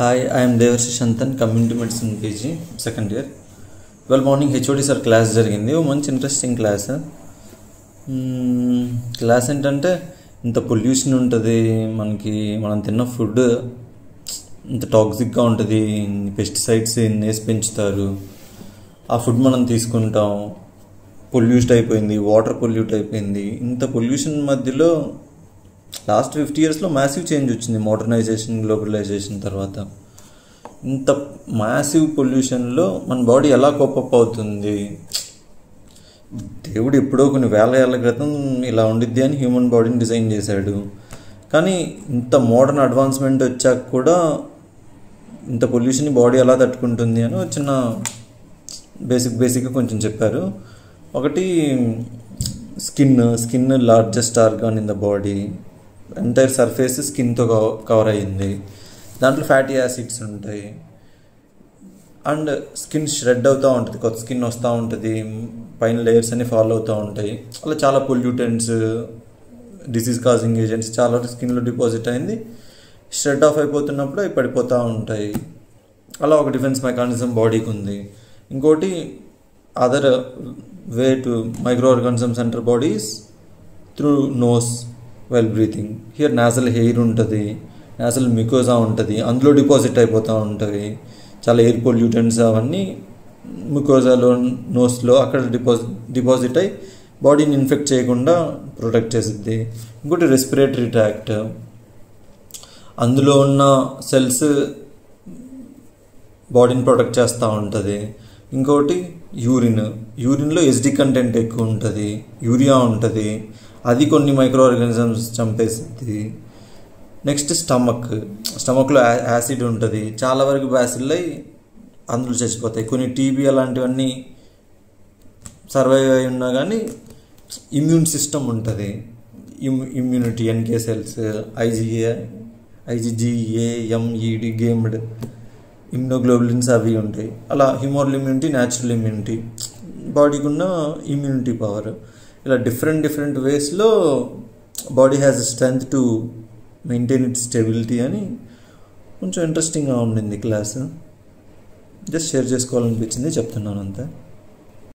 Hi, I am Devarshi Shantan, Community Medicine PG, second year. Well, morning HOD sir class జరిగింది. మంచి interesting class. Class ఏంటంటే ఇంత pollution ఉంటుంది, మనం తిన్న ఫుడ్ ఇంత టాక్సిక్గా ఉంటుంది, పెస్టిసైడ్స్ వేసి పెంచుతారు, ఆ ఫుడ్ మనం తీసుకుంటాం, పొల్యూట్ అయిపోయింది, వాటర్ పొల్యూట్ అయిపోయింది. ఇంత పొల్యూషన్ మధ్యలో లాస్ట్ 50 yearsలో మ్యాసివ్ చేంజ్ వచ్చింది మోడర్నైజేషన్, గ్లోబలైజేషన్ తర్వాత. ఇంత మ్యాసివ్ పొల్యూషన్లో మన బాడీ ఎలా కోపప్ అవుతుంది? దేవుడు ఎప్పుడో కొన్ని వేల ఏళ్ళ క్రితం ఇలా ఉండిద్ది అని హ్యూమన్ బాడీని డిజైన్ చేశాడు. కానీ ఇంత మోడర్న్ అడ్వాన్స్మెంట్ వచ్చాక కూడా ఇంత పొల్యూషన్ బాడీ ఎలా తట్టుకుంటుంది అని చిన్న బేసిక్గా కొంచెం చెప్పారు. ఒకటి skin largest organ in the body, entire surface స్కిన్తో కవర్ అయ్యింది. దాంట్లో ఫ్యాటీ యాసిడ్స్ ఉంటాయి అండ్ స్కిన్ షెడ్ అవుతూ ఉంటుంది, కొత్త స్కిన్ వస్తూ ఉంటుంది, పైన లేయర్స్ అన్ని ఫాలో అవుతూ ఉంటాయి. అలా చాలా పొల్యూటెంట్స్, డిసీజ్ కాజింగ్ ఏజెంట్స్ చాలా స్కిన్లో డిపాజిట్ అయింది, షెడ్ ఆఫ్ అయిపోతున్నప్పుడు అవి పడిపోతూ ఉంటాయి. అలా ఒక డిఫెన్స్ మెకానిజం బాడీకి ఉంది. ఇంకోటి other way to microorganisms enter bodies through nose while breathing. Here nasal hair ఉంటుంది, నాజల్ మికోజా ఉంటుంది, అందులో డిపాజిట్ అయిపోతూ ఉంటుంది చాలా ఎయిర్ పొల్యూటెంట్స్. అవన్నీ మికోజాలో, నోస్లో అక్కడ డిపాజిట్ అయ్యి బాడీని ఇన్ఫెక్ట్ చేయకుండా ప్రొటెక్ట్ చేసిద్ది. ఇంకోటి రెస్పిరేటరీ ట్రాక్ట్, అందులో ఉన్న సెల్స్ బాడీని ప్రొటెక్ట్ చేస్తూ ఉంటుంది. ఇంకోటి యూరిన్లో ఎస్డి కంటెంట్ ఎక్కువ ఉంటుంది, యూరియా ఉంటుంది, అది కొన్ని మైక్రో ఆర్గానిజమ్స్ చంపేసింది. నెక్స్ట్ స్టమక్లో యాసిడ్ ఉంటుంది, చాలా వరకు బ్యాసిల్ అయి అందులో చచ్చిపోతాయి. కొన్ని టీబీ అలాంటివన్నీ సర్వైవ్ అయి ఉన్నా కానీ ఇమ్యూన్ సిస్టమ్ ఉంటుంది, ఇమ్యూనిటీ, ఎన్కే సెల్స్, IgG, గేమ్డ్ ఇమ్యునోగ్లోబులిన్స్ అవి ఉంటాయి. అలా హ్యూమరల్ ఇమ్యూనిటీ, న్యాచురల్ ఇమ్యూనిటీ, బాడీకి ఉన్న ఇమ్యూనిటీ పవర్. ఇలా డిఫరెంట్ వేస్లో body has strength to maintain its stability అని కొంచెం ఇంట్రెస్టింగ్గా ఉండింది క్లాస్. జస్ట్ షేర్ చేసుకోవాలనిపించింది, చెప్తున్నాను అంతే.